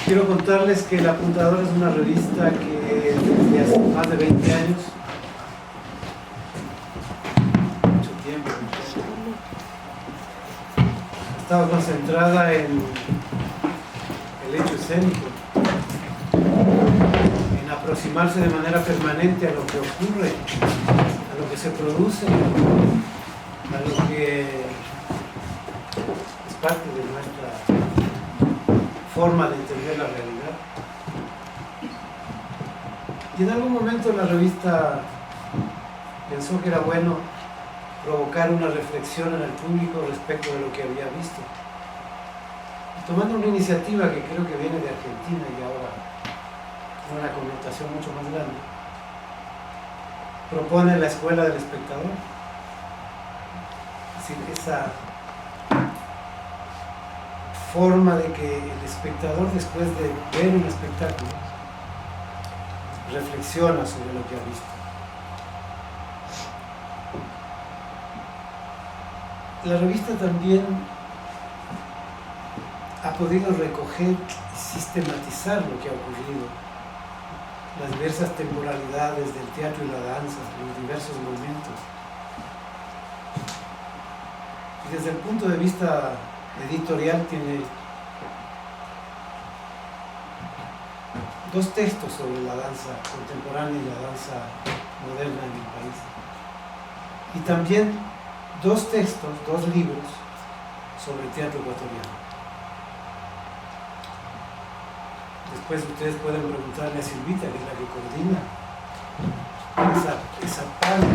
Quiero contarles que El Apuntador es una revista que desde hace más de 20 años, mucho tiempo, ha estado concentrada en el hecho escénico, en aproximarse de manera permanente a lo que ocurre, a lo que se produce, a lo que es parte de nuestra forma de entender la realidad. Y en algún momento la revista pensó que era bueno provocar una reflexión en el público respecto de lo que había visto. Tomando una iniciativa que creo que viene de Argentina y ahora con una connotación mucho más grande, propone la escuela del espectador. Es decir, esa forma de que el espectador, después de ver un espectáculo, reflexiona sobre lo que ha visto. La revista también ha podido recoger y sistematizar lo que ha ocurrido, las diversas temporalidades del teatro y la danza, los diversos momentos. Y desde el punto de vista editorial tiene dos textos sobre la danza contemporánea y la danza moderna en el país. Y también dos textos, dos libros sobre teatro ecuatoriano. Después ustedes pueden preguntarle a Silvita, que es la que coordina esa parte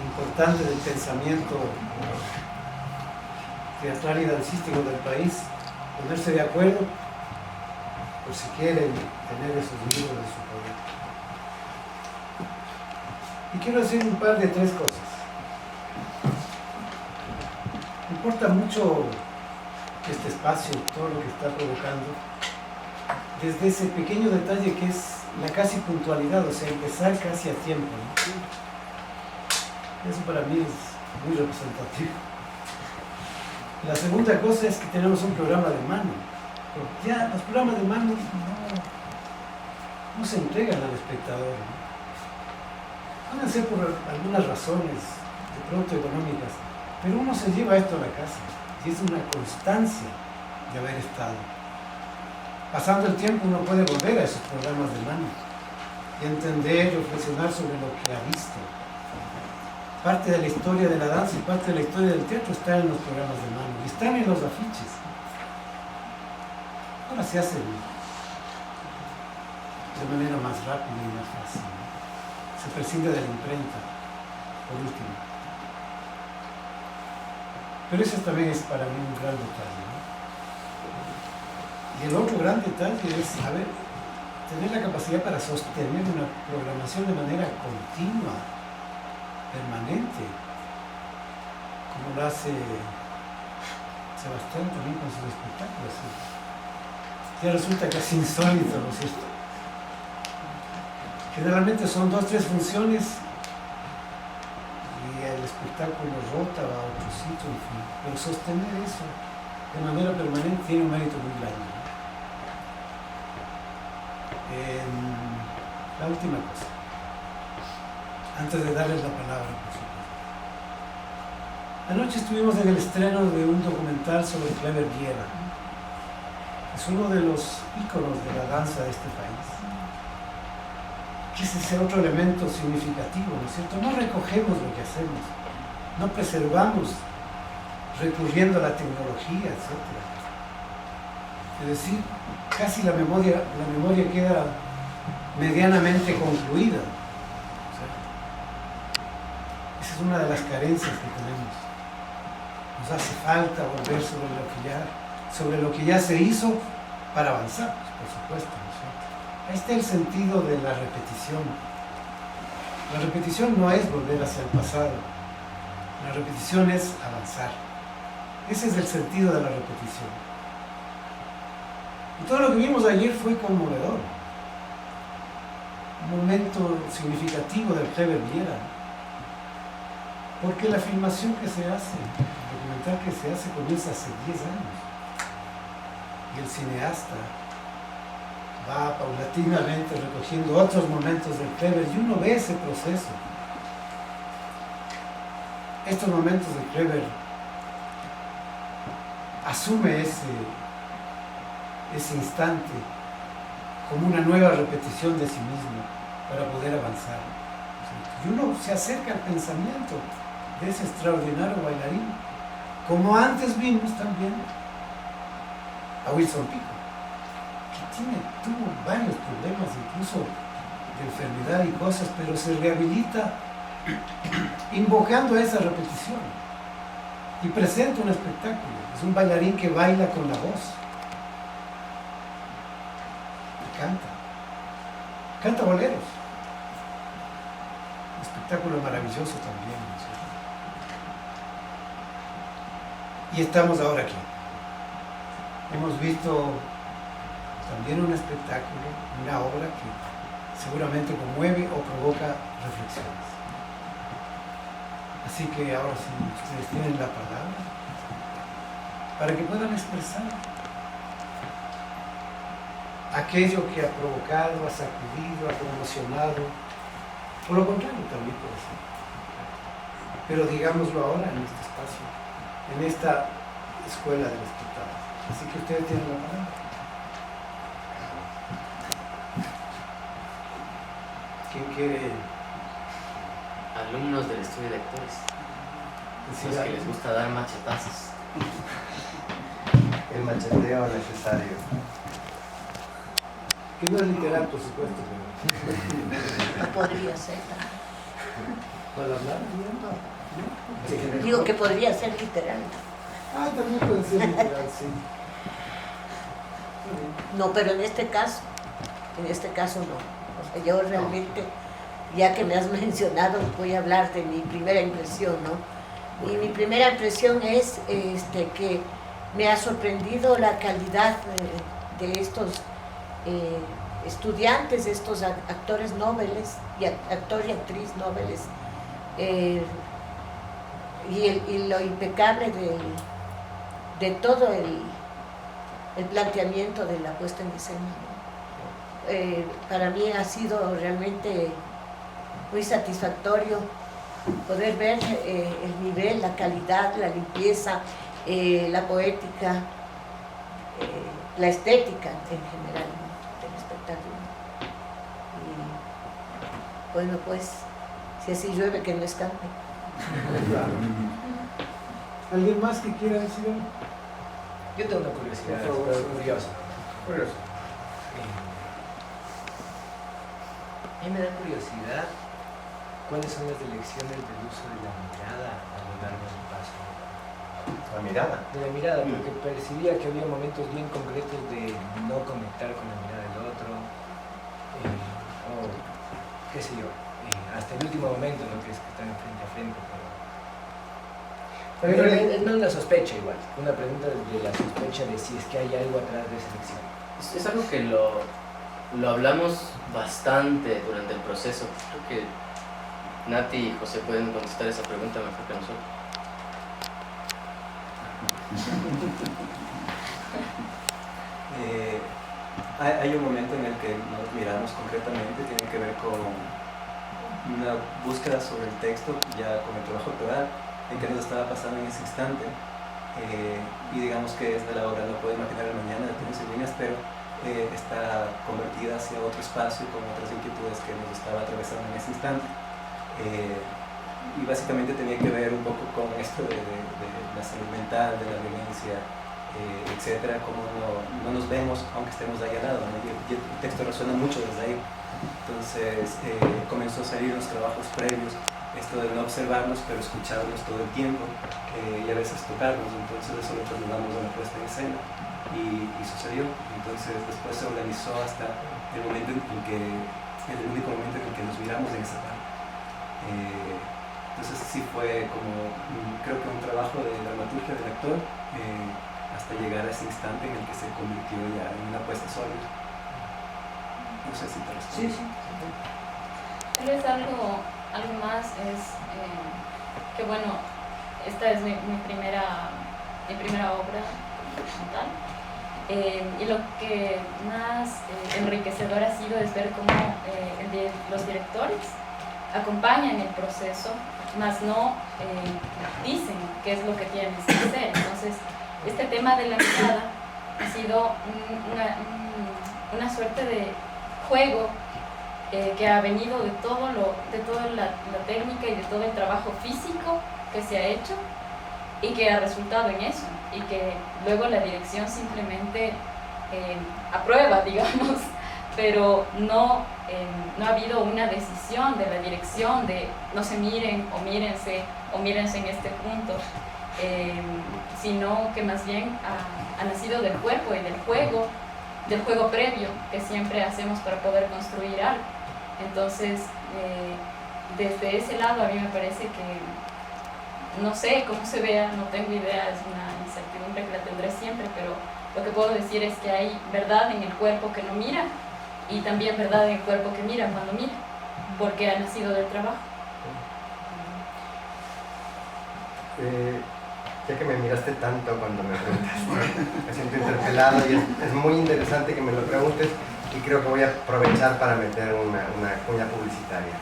importante del pensamiento teatral y dancístico del país, ponerse de acuerdo por si quieren tener esos libros de su poder. Y quiero decir un par de tres cosas. Me importa mucho este espacio, todo lo que está provocando, desde ese pequeño detalle que es la casi puntualidad, o sea, empezar casi a tiempo, ¿no? Eso para mí es muy representativo. La segunda cosa es que tenemos un programa de mano. Ya los programas de mano no se entregan al espectador, ¿no? Pueden ser por algunas razones, de pronto económicas, pero uno se lleva esto a la casa y es una constancia de haber estado. Pasando el tiempo uno puede volver a esos programas de mano y entender, reflexionar sobre lo que ha visto. Parte de la historia de la danza y parte de la historia del teatro está en los programas de mano y están en los afiches. Ahora se hace de manera más rápida y más fácil, ¿no? Se prescinde de la imprenta, por último. Pero eso también es para mí un gran detalle, ¿no? Y el otro gran detalle es, tener la capacidad para sostener una programación de manera continua, permanente, como lo hace Sebastián también con sus espectáculos. Ya resulta casi insólito, ¿no es cierto? Generalmente son 2 o 3 funciones y el espectáculo rota, va a otro sitio, en fin. Pero sostener eso de manera permanente tiene un mérito muy grande, ¿no? La última cosa, antes de darles la palabra, por supuesto. Anoche estuvimos en el estreno de un documental sobre Clever Viera. Es uno de los íconos de la danza de este país. Que es ese otro elemento significativo, ¿no es cierto? No recogemos lo que hacemos, no preservamos recurriendo a la tecnología, etc. Es decir, casi la memoria queda medianamente concluida. Esa es una de las carencias que tenemos. Nos hace falta volver sobre lo que ya se hizo para avanzar, por supuesto, ¿no es cierto? Ahí está el sentido de la repetición. La repetición no es volver hacia el pasado. La repetición es avanzar. Ese es el sentido de la repetición. Y todo lo que vimos ayer fue conmovedor. Un momento significativo del Clever Viera. Porque la filmación que se hace, el documental que se hace, comienza hace 10 años. y el cineasta va paulatinamente recogiendo otros momentos del Kleber y uno ve ese proceso. Estos momentos de Kleber asume ese instante como una nueva repetición de sí mismo para poder avanzar. Y uno se acerca al pensamiento de ese extraordinario bailarín, como antes vimos también a Wilson Pico, que tuvo varios problemas, incluso de enfermedad y cosas, pero se rehabilita invocando esa repetición y presenta un espectáculo. Es un bailarín que baila con la voz y canta boleros. Un espectáculo maravilloso también, ¿no es cierto? Y estamos ahora aquí. Hemos visto también un espectáculo, una obra que seguramente conmueve o provoca reflexiones. Así que ahora sí, ustedes tienen la palabra para que puedan expresar aquello que ha provocado, ha sacudido, ha conmocionado, o lo contrario también puede ser. Pero digámoslo ahora en este espacio, en esta escuela del espectáculo. Así que ustedes tienen la palabra. ¿Quién quiere? Alumnos del estudio de actores, los que les gusta dar machetazos. El macheteo necesario. Que no es literal, por supuesto, pero... No podría ser. ¿Para hablar? No. Digo que podría ser literal. Ah, también puede ser literal, sí. No, pero en este caso no. O sea, yo realmente, ya que me has mencionado, voy a hablar de mi primera impresión, ¿no? Y mi primera impresión es que me ha sorprendido la calidad de estos estudiantes, estos actores nobles, y actor y actriz nobles, y lo impecable de todo el planteamiento de la puesta en escena, ¿no? Para mí ha sido realmente muy satisfactorio poder ver el nivel, la calidad, la limpieza, la poética, la estética en general, ¿no?, del espectáculo. Y bueno, pues, si así llueve, que no escampe. ¿Alguien más que quiera decir algo? Yo tengo una curiosidad, Por favor, pero curiosa. Curioso. A mí me da curiosidad cuáles son las elecciones del uso de la mirada a lo largo del paso. La mirada. De la mirada, porque percibía que había momentos bien concretos de no conectar con la mirada del otro, o qué sé yo, hasta el último momento, ¿no?, que es que están frente a frente, pero es más una sospecha igual, una pregunta de la sospecha de si es que hay algo atrás de esa elección. Es algo que lo hablamos bastante durante el proceso. Creo que Nati y José pueden contestar esa pregunta mejor que nosotros. Hay un momento en el que nos miramos concretamente, tiene que ver con una búsqueda sobre el texto, ya con el trabajo actoral, en qué nos estaba pasando en ese instante, y digamos que es de la obra No puedo imaginar el mañana de Tony Salinas, pero está convertida hacia otro espacio con otras inquietudes que nos estaba atravesando en ese instante, y básicamente tenía que ver un poco con esto de la salud mental, de la violencia, etcétera, cómo no nos vemos aunque estemos ahí al lado, ¿no? Y el texto resuena mucho desde ahí. Entonces comenzó a salir los trabajos previos, esto de no observarnos pero escucharnos todo el tiempo, y a veces tocarnos. Entonces eso lo trasladamos a la puesta en escena y sucedió. Entonces después se organizó hasta el momento en que, el único momento en el que nos miramos en esa parte. Entonces sí fue como, creo que un trabajo de dramaturgia del actor, hasta llegar a ese instante en el que se convirtió ya en una puesta sólida. No sé si te respondo. Sí. Tal vez algo más es que, bueno, esta es mi primera obra como tal, Y lo que más enriquecedor ha sido es ver cómo los directores acompañan el proceso, más no dicen qué es lo que tienes que hacer. Entonces, este tema de la mirada ha sido una suerte de juego que ha venido de toda la técnica y de todo el trabajo físico que se ha hecho y que ha resultado en eso, y que luego la dirección simplemente aprueba, digamos, pero no ha habido una decisión de la dirección de no se miren o mírense en este punto, sino que más bien ha nacido del cuerpo y del juego previo que siempre hacemos para poder construir algo. Entonces, desde ese lado a mí me parece que, no sé cómo se vea, no tengo idea, es una incertidumbre que la tendré siempre, pero lo que puedo decir es que hay verdad en el cuerpo que no mira y también verdad en el cuerpo que mira cuando mira, porque ha nacido del trabajo. Ya que me miraste tanto cuando me preguntaste, me siento interpelado y es muy interesante que me lo preguntes, y creo que voy a aprovechar para meter una cuña publicitaria.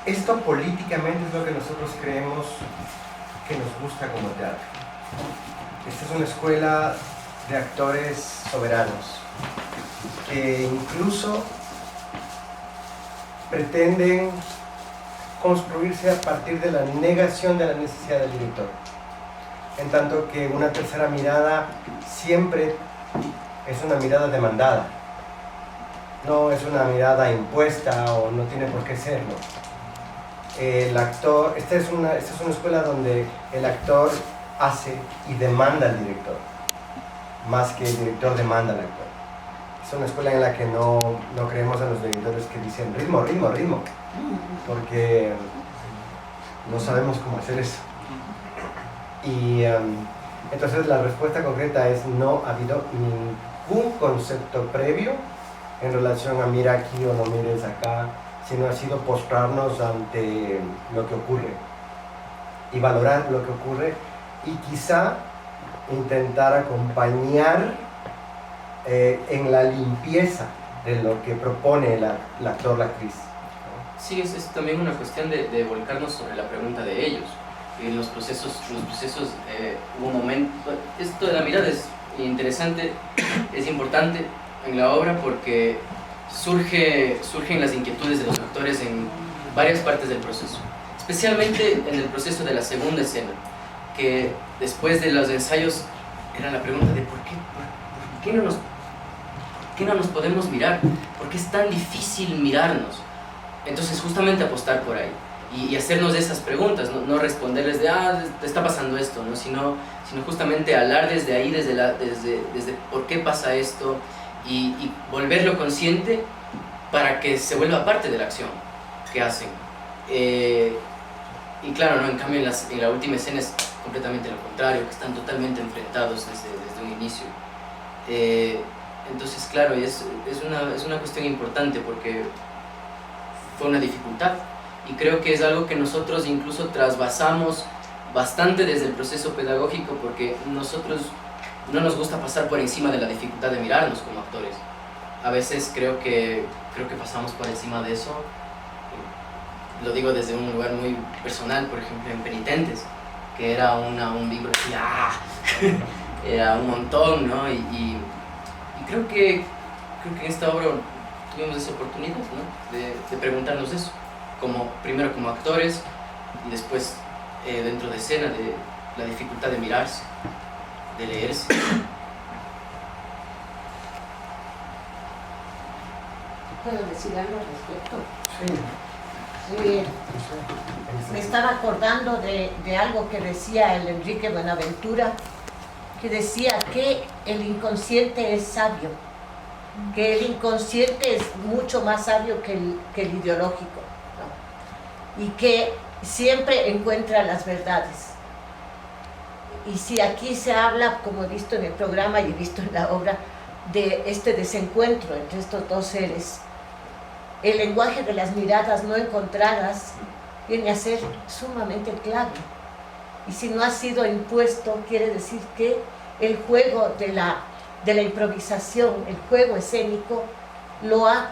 Esto políticamente es lo que nosotros creemos que nos gusta como teatro. Esta es una escuela de actores soberanos que incluso pretenden construirse a partir de la negación de la necesidad del director, en tanto que una tercera mirada siempre es una mirada demandada, no es una mirada impuesta o no tiene por qué serlo. El actor, esta es una escuela donde el actor hace y demanda al director, más que el director demanda al actor. Es una escuela en la que no creemos en los directores que dicen ritmo, ritmo, ritmo, porque no sabemos cómo hacer eso. Y entonces la respuesta concreta es: no ha habido ningún concepto previo en relación a mira aquí o no mires acá, sino ha sido postrarnos ante lo que ocurre y valorar lo que ocurre, y quizá intentar acompañar en la limpieza de lo que propone el actor, la actriz. Sí, es también una cuestión de volcarnos sobre la pregunta de ellos. En los procesos hubo un momento, esto de la mirada es interesante, es importante en la obra porque surgen las inquietudes de los actores en varias partes del proceso, especialmente en el proceso de la segunda escena, que después de los ensayos era la pregunta de ¿por qué no nos podemos mirar? ¿Por qué es tan difícil mirarnos? Entonces justamente apostar por ahí y hacernos esas preguntas, no responderles de te está pasando esto, ¿no? sino justamente hablar desde ahí, desde por qué pasa esto, y volverlo consciente para que se vuelva parte de la acción que hacen. Y claro, ¿no? En cambio en la última escena es completamente lo contrario, que están totalmente enfrentados desde un inicio. Entonces claro, es una cuestión importante porque fue una dificultad, y creo que es algo que nosotros incluso trasvasamos bastante desde el proceso pedagógico, porque nosotros no nos gusta pasar por encima de la dificultad de mirarnos como actores. A veces creo que pasamos por encima de eso. Lo digo desde un lugar muy personal, por ejemplo en Penitentes, que era un vínculo así, era un montón, ¿no? Y creo que en esta obra tuvimos esa oportunidad, ¿no? de preguntarnos eso, primero como actores y después dentro de escena, de la dificultad de mirarse, de leerse. ¿Puedo decir algo al respecto? Sí. Me estaba acordando de algo que decía el Enrique Buenaventura, que decía que el inconsciente es sabio, que el inconsciente es mucho más sabio que el ideológico, ¿no? Y que siempre encuentra las verdades. Y si aquí se habla, como he visto en el programa y he visto en la obra, de este desencuentro entre estos dos seres, el lenguaje de las miradas no encontradas viene a ser sumamente clave. Y si no ha sido impuesto, quiere decir que el juego de la improvisación, el juego escénico, lo ha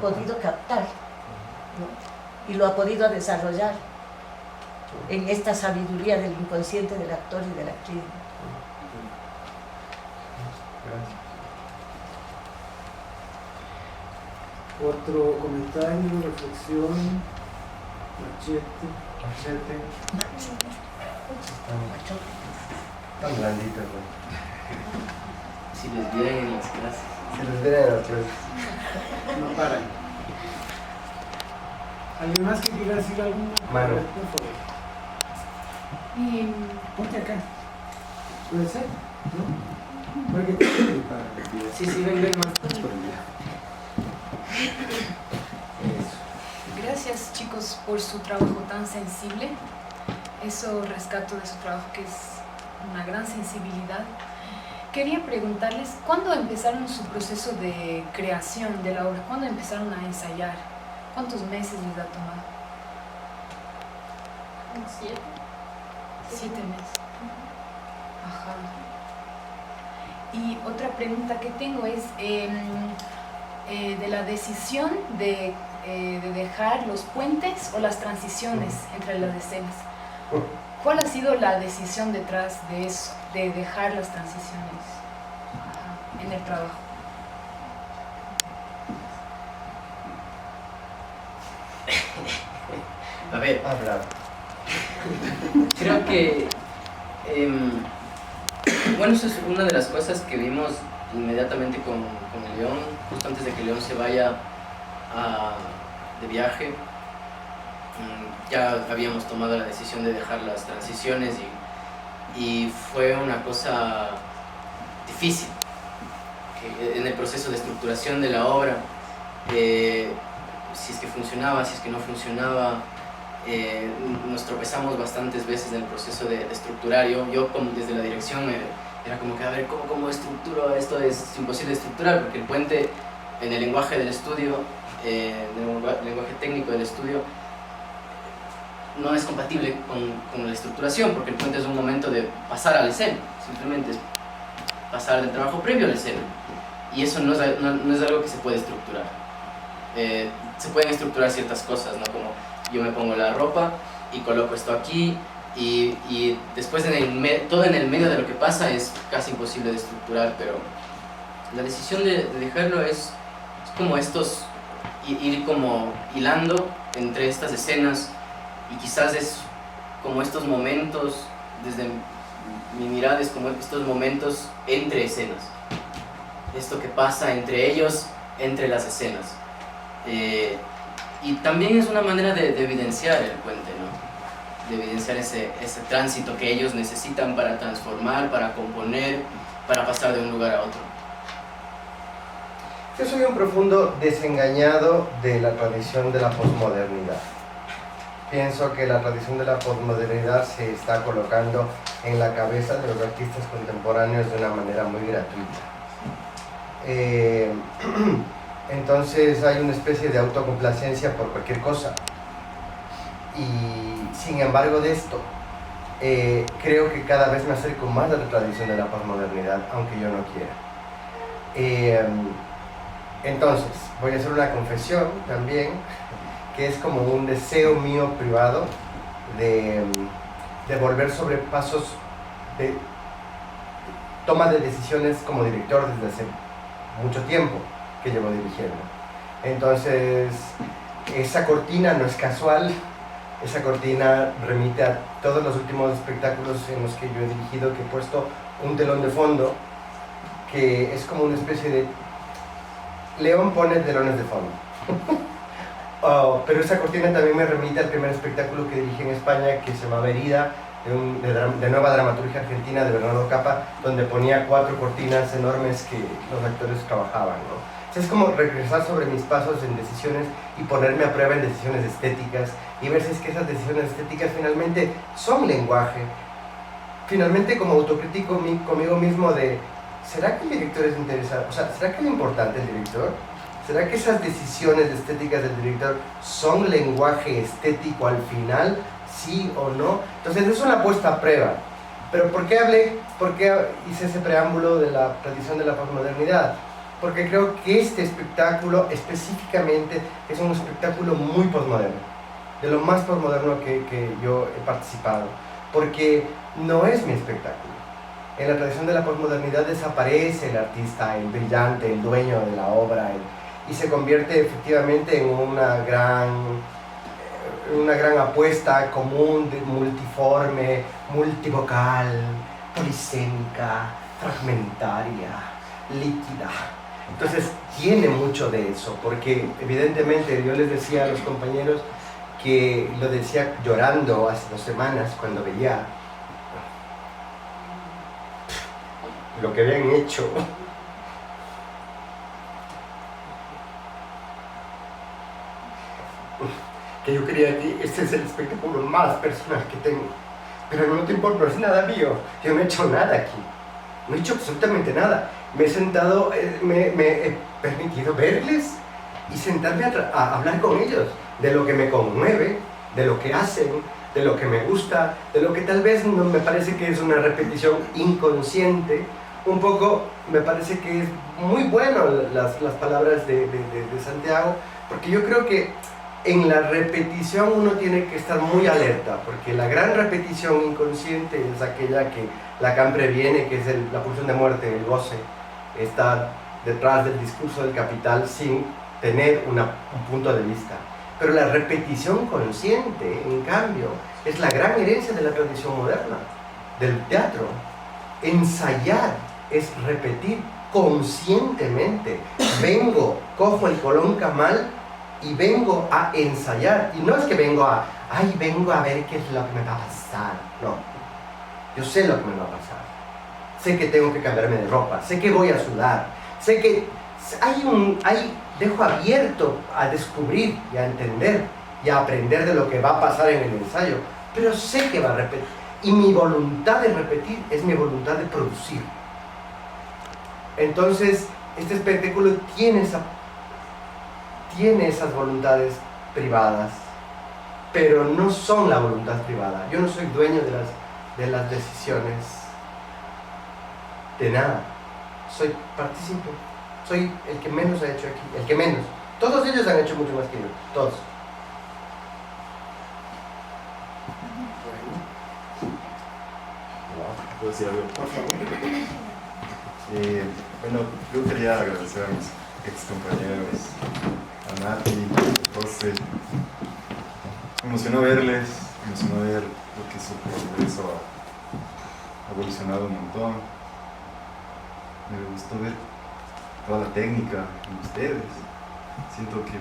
podido captar, ¿no? Y lo ha podido desarrollar en esta sabiduría del inconsciente del actor y de la actriz. Otro comentario, reflexión, machete. Tan blanditos, güey. Si les vieran en las clases. Se les viera en las clases. No paran. ¿Alguien más que quiera decir alguna? Mano. Por favor. Y Ponte acá. ¿Puede ser? ¿No? Porque para Sí, ven más. gracias, chicos, por su trabajo tan sensible. Eso rescato de su trabajo, que es una gran sensibilidad. Quería preguntarles, ¿cuándo empezaron su proceso de creación de la obra? ¿Cuándo empezaron a ensayar? ¿Cuántos meses les ha tomado? 7. 7 meses. Ajá. Y otra pregunta que tengo es de la decisión de dejar los puentes o las transiciones entre las escenas. ¿Cuál ha sido la decisión detrás de eso, de dejar las transiciones en el trabajo? A ver, Habla. creo que bueno, eso es una de las cosas que vimos inmediatamente con el León, justo antes de que León se vaya de viaje. Ya habíamos tomado la decisión de dejar las transiciones y fue una cosa difícil que en el proceso de estructuración de la obra, si es que funcionaba, si es que no funcionaba. Nos tropezamos bastantes veces en el proceso de estructurar. Yo como desde la dirección era como que a ver cómo estructuro esto. Es imposible de estructurar porque el puente en el lenguaje del estudio, en el lenguaje técnico del estudio, no es compatible con la estructuración, porque el puente es un momento de pasar a la escena, simplemente es pasar del trabajo previo a la escena, y eso no es algo que se puede estructurar. Se pueden estructurar ciertas cosas, ¿no? Como yo me pongo la ropa y coloco esto aquí, y después todo en el medio de lo que pasa es casi imposible de estructurar, pero la decisión de dejarlo es como ir como hilando entre estas escenas, y quizás es como estos momentos, desde mi mirada es como estos momentos entre escenas, esto que pasa entre ellos, entre las escenas. Y también es una manera de evidenciar el puente, ¿no? De evidenciar ese tránsito que ellos necesitan para transformar, para componer, para pasar de un lugar a otro. Yo soy un profundo desengañado de la tradición de la posmodernidad. Pienso que la tradición de la posmodernidad se está colocando en la cabeza de los artistas contemporáneos de una manera muy gratuita. Entonces hay una especie de autocomplacencia por cualquier cosa. Y sin embargo de esto, creo que cada vez me acerco más a la tradición de la posmodernidad, aunque yo no quiera. Entonces, voy a hacer una confesión también, que es como un deseo mío privado de volver sobre pasos de toma de decisiones como director desde hace mucho tiempo que llevo dirigiendo. Entonces, esa cortina no es casual, esa cortina remite a todos los últimos espectáculos en los que yo he dirigido, que he puesto un telón de fondo, que es como una especie de... León pone telones de fondo. Pero esa cortina también me remite al primer espectáculo que dirigí en España, que se llama Herida, de nueva dramaturgia argentina de Bernardo Capa, donde ponía 4 cortinas enormes que los actores trabajaban, ¿no? Es como regresar sobre mis pasos en decisiones y ponerme a prueba en decisiones estéticas y ver si es que esas decisiones estéticas finalmente son lenguaje. Finalmente, como autocrítico conmigo mismo de, ¿será que el director es interesante? O sea, ¿será que es importante el director? ¿Será que esas decisiones estéticas del director son lenguaje estético al final? ¿Sí o no? Entonces es una puesta a prueba. Pero ¿por qué hice ese preámbulo de la tradición de la posmodernidad? Porque creo que este espectáculo específicamente es un espectáculo muy posmoderno, de lo más posmoderno que yo he participado, porque no es mi espectáculo. En la tradición de la posmodernidad desaparece el artista, el brillante, el dueño de la obra, y se convierte efectivamente en una gran apuesta común, multiforme, multivocal, polisémica, fragmentaria, líquida. Entonces tiene mucho de eso, porque evidentemente yo les decía a los compañeros que lo decía llorando hace 2 semanas cuando veía lo que habían hecho. Que yo creía que este es el espectáculo más personal que tengo. Pero no te importa, no es nada mío. Yo no he hecho nada aquí. No he hecho absolutamente nada. Me he sentado, me he permitido verles y sentarme a hablar con ellos de lo que me conmueve, de lo que hacen, de lo que me gusta, de lo que tal vez no me parece que es una repetición inconsciente. Un poco me parece que es muy bueno las palabras de Santiago, porque yo creo que en la repetición uno tiene que estar muy alerta, porque la gran repetición inconsciente es aquella que Lacan previene, que es la pulsión de muerte, el goce, estar detrás del discurso del capital sin tener un punto de vista. Pero la repetición consciente, en cambio, es la gran herencia de la tradición moderna, del teatro. Ensayar es repetir conscientemente. Cojo el Colón Camal y vengo a ensayar. Y no es que vengo a ver qué es lo que me va a pasar. No. Yo sé lo que me va a pasar. Sé que tengo que cambiarme de ropa. Sé que voy a sudar. Sé que dejo abierto a descubrir y a entender y a aprender de lo que va a pasar en el ensayo. Pero sé que va a repetir. Y mi voluntad de repetir es mi voluntad de producir. Entonces, este espectáculo tiene esas voluntades privadas, pero no son la voluntad privada. Yo no soy dueño de las decisiones de nada. Soy partícipe. Soy el que menos ha hecho aquí, el que menos. Todos ellos han hecho mucho más que yo, todos. ¿Puedo decir algo? Por favor. Bueno, yo quería agradecer a mis ex compañeros, a Nati, a José. Me emocionó verles, me emocionó ver lo que su progreso ha evolucionado un montón. Me gustó ver toda la técnica en ustedes. Siento que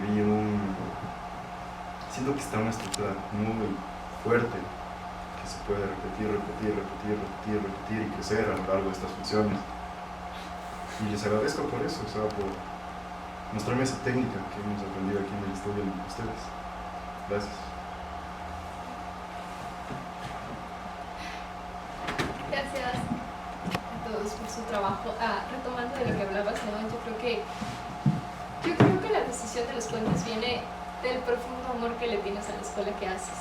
está una estructura muy fuerte que se puede repetir y crecer a lo largo de estas funciones. Y les agradezco por eso, o sea, por mostrarme esa técnica que hemos aprendido aquí en el estudio de ustedes. Gracias. Gracias a todos por su trabajo. Retomando de lo que hablabas, ¿no? Yo creo que la decisión de los puentes viene del profundo amor que le tienes a la escuela que haces,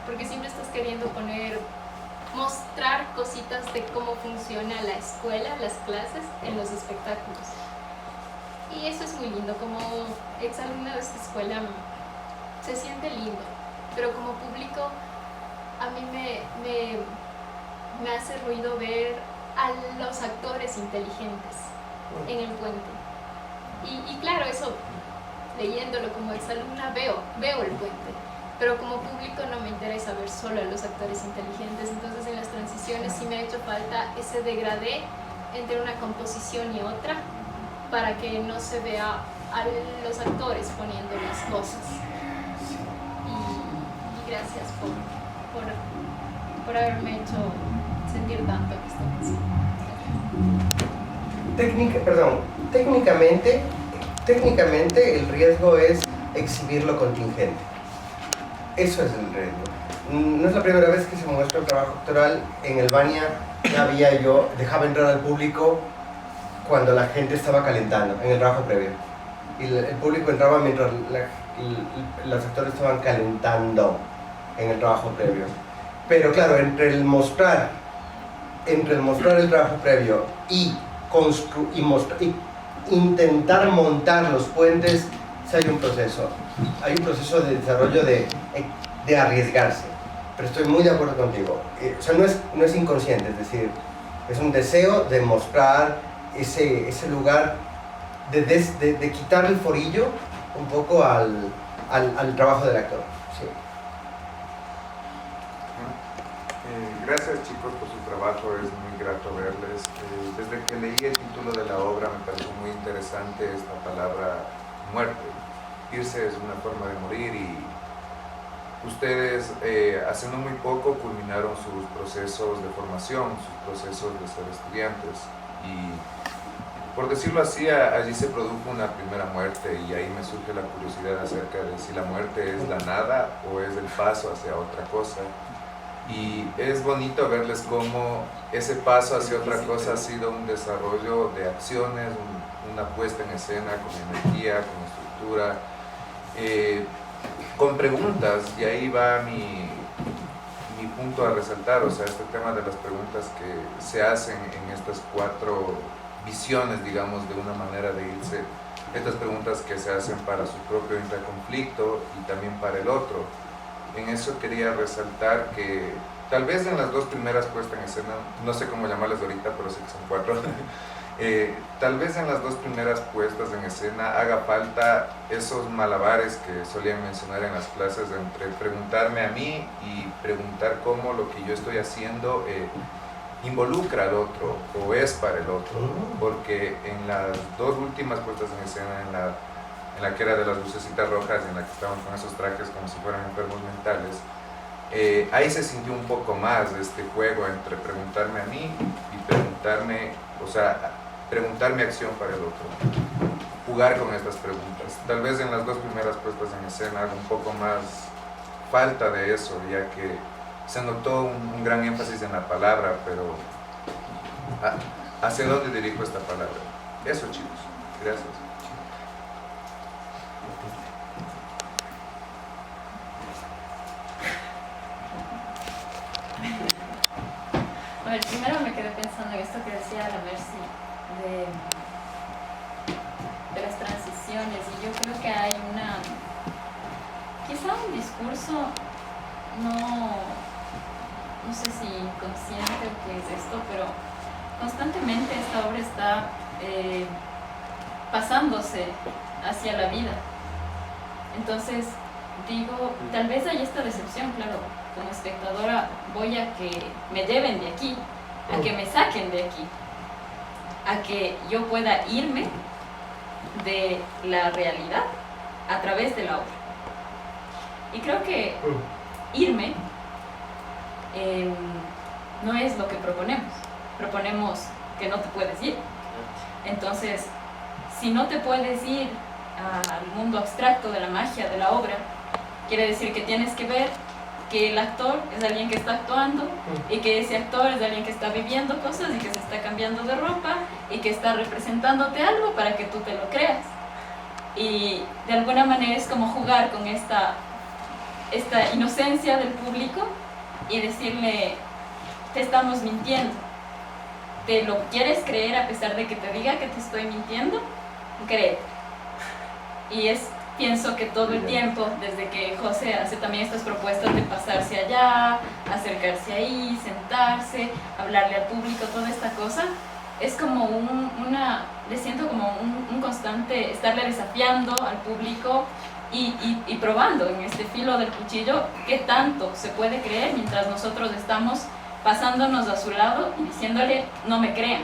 porque siempre estás queriendo mostrar cositas de cómo funciona la escuela, las clases, en los espectáculos. Y eso es muy lindo. Como exalumna de esta escuela se siente lindo, pero como público a mí me hace ruido ver a los actores inteligentes en el puente. Y claro, eso, leyéndolo como exalumna, veo el puente. Pero como público no me interesa ver solo a los actores inteligentes. Entonces en las transiciones sí me ha hecho falta ese degradé entre una composición y otra, para que no se vea a los actores poniendo las cosas. Y gracias por haberme hecho sentir tanto en esta canción. Técnicamente el riesgo es exhibir lo contingente. Eso es el riesgo. No es la primera vez que se muestra el trabajo actoral. En el Bania dejaba entrar al público cuando la gente estaba calentando, en el trabajo previo. y el público entraba mientras los actores estaban calentando en el trabajo previo. Pero claro, entre el mostrar el trabajo previo y intentar montar los puentes, sí hay un proceso de desarrollo de arriesgarse. Pero estoy muy de acuerdo contigo. O sea, no es inconsciente, es decir, es un deseo de mostrar ese lugar, de quitar el forillo un poco al trabajo del actor. Sí. Gracias, chicos, por su trabajo, es muy grato verles. Desde que leí el título de la obra me pareció muy interesante esta palabra muerte. Irse es una forma de morir y ustedes hace no muy poco culminaron sus procesos de formación, sus procesos de ser estudiantes y por decirlo así, allí se produjo una primera muerte y ahí me surge la curiosidad acerca de si la muerte es la nada o es el paso hacia otra cosa. Y es bonito verles cómo ese paso hacia otra cosa ha sido un desarrollo de acciones, una puesta en escena con energía, con estructura, con preguntas, y ahí va mi punto a resaltar, o sea, este tema de las preguntas que se hacen en estas 4 visiones, digamos, de una manera de irse, estas preguntas que se hacen para su propio interconflicto y también para el otro. En eso quería resaltar que tal vez en las 2 primeras puestas en escena, no sé cómo llamarlas ahorita, pero sé que son 4, tal vez en las 2 primeras puestas en escena haga falta esos malabares que solían mencionar en las clases entre preguntarme a mí y preguntar cómo lo que yo estoy haciendo involucra al otro o es para el otro, porque en las 2 últimas puestas en escena, en la que era de las lucecitas rojas y en la que estaban con esos trajes como si fueran enfermos mentales, ahí se sintió un poco más de este juego entre preguntarme a mí y preguntarme, o sea, preguntar mi acción para el otro, jugar con estas preguntas. Tal vez en las 2 primeras puestas en escena haga un poco más falta de eso, ya que se notó un gran énfasis en la palabra, pero ¿hacia dónde dirijo esta palabra? Eso, chicos. Gracias. A ver, primero me quedé pensando en esto que decía la Mercy de las transiciones, y yo creo que hay quizá un discurso no sé si inconsciente o qué es esto, pero constantemente esta obra está pasándose hacia la vida. Entonces digo, tal vez hay esta decepción, claro, como espectadora voy a que me lleven de aquí, a que me saquen de aquí, a que yo pueda irme de la realidad a través de la obra. Y creo que irme no es lo que proponemos. Proponemos que no te puedes ir. Entonces, si no te puedes ir al mundo abstracto de la magia de la obra, quiere decir que tienes que ver que el actor es alguien que está actuando y que ese actor es alguien que está viviendo cosas y que se está cambiando de ropa y que está representándote algo para que tú te lo creas. Y de alguna manera es como jugar con esta inocencia del público y decirle, te estamos mintiendo, te lo quieres creer a pesar de que te diga que te estoy mintiendo, créete. Y pienso que todo el tiempo, desde que José hace también estas propuestas de pasarse allá, acercarse ahí, sentarse, hablarle al público, toda esta cosa, es como le siento como un constante estarle desafiando al público y probando en este filo del cuchillo qué tanto se puede creer mientras nosotros estamos pasándonos a su lado y diciéndole no me crean.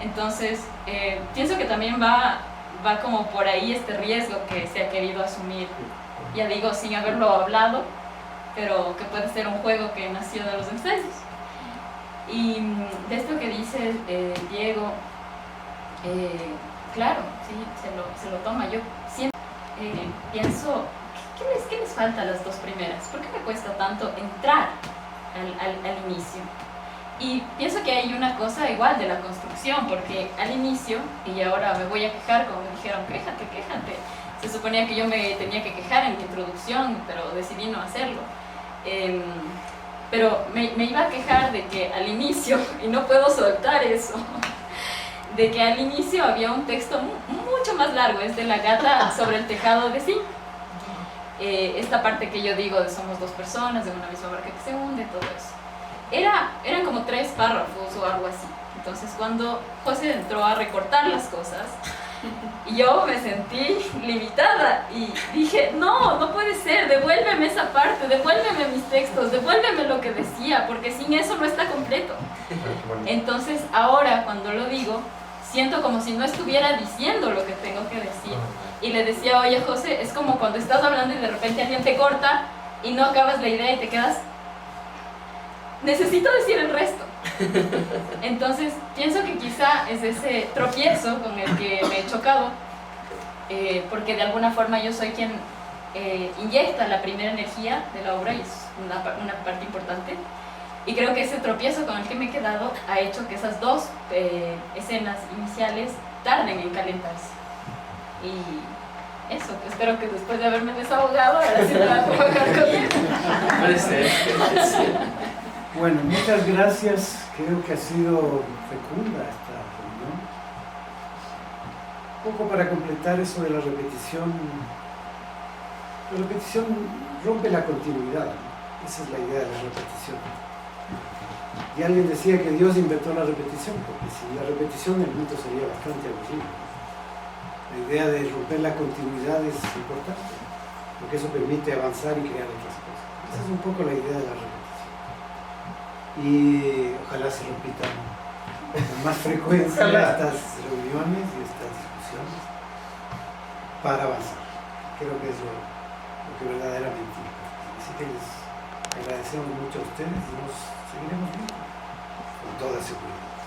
Entonces pienso que también va como por ahí este riesgo que se ha querido asumir, ya digo, sin haberlo hablado, pero que puede ser un juego que nació de los ensayos. Y de esto que dice Diego, claro, sí, se lo toma. Yo siempre pienso, ¿qué les falta a las 2 primeras? ¿Por qué me cuesta tanto entrar al inicio? Y pienso que hay una cosa igual de la construcción, porque al inicio, y ahora me voy a quejar, como me dijeron, quéjate, quéjate. Se suponía que yo me tenía que quejar en la introducción, pero decidí no hacerlo. Pero me iba a quejar de que al inicio, y no puedo soltar eso, de que al inicio había un texto mucho más largo, es de la gata sobre el tejado de zinc. Esta parte que yo digo de somos dos personas de una misma barca que se hunde, todo eso. Eran como 3 párrafos o algo así. Entonces cuando José entró a recortar las cosas, yo me sentí limitada y dije, no puede ser, devuélveme esa parte, devuélveme mis textos, devuélveme lo que decía, porque sin eso no está completo. Entonces ahora cuando lo digo, siento como si no estuviera diciendo lo que tengo que decir. Y le decía, oye José, es como cuando estás hablando y de repente alguien te corta y no acabas la idea y te quedas, necesito decir el resto. Entonces pienso que quizá es ese tropiezo con el que me he chocado, porque de alguna forma yo soy quien inyecta la primera energía de la obra y es una parte importante. Y creo que ese tropiezo con el que me he quedado ha hecho que esas 2 escenas iniciales tarden en calentarse. Y eso, espero que después de haberme desahogado, ahora sí pueda trabajar con él. Puede ser. Bueno, muchas gracias. Creo que ha sido fecunda esta reunión. Un poco para completar eso de la repetición. La repetición rompe la continuidad, ¿no? Esa es la idea de la repetición. Y alguien decía que Dios inventó la repetición, porque sin la repetición el mundo sería bastante aburrido. La idea de romper la continuidad es importante, porque eso permite avanzar y crear otras cosas. Esa es un poco la idea de la repetición. Y ojalá se repitan con más frecuencia estas reuniones y estas discusiones para avanzar. Creo que es lo que verdaderamente importa. Así que les agradecemos mucho a ustedes y nos seguiremos viendo con toda seguridad.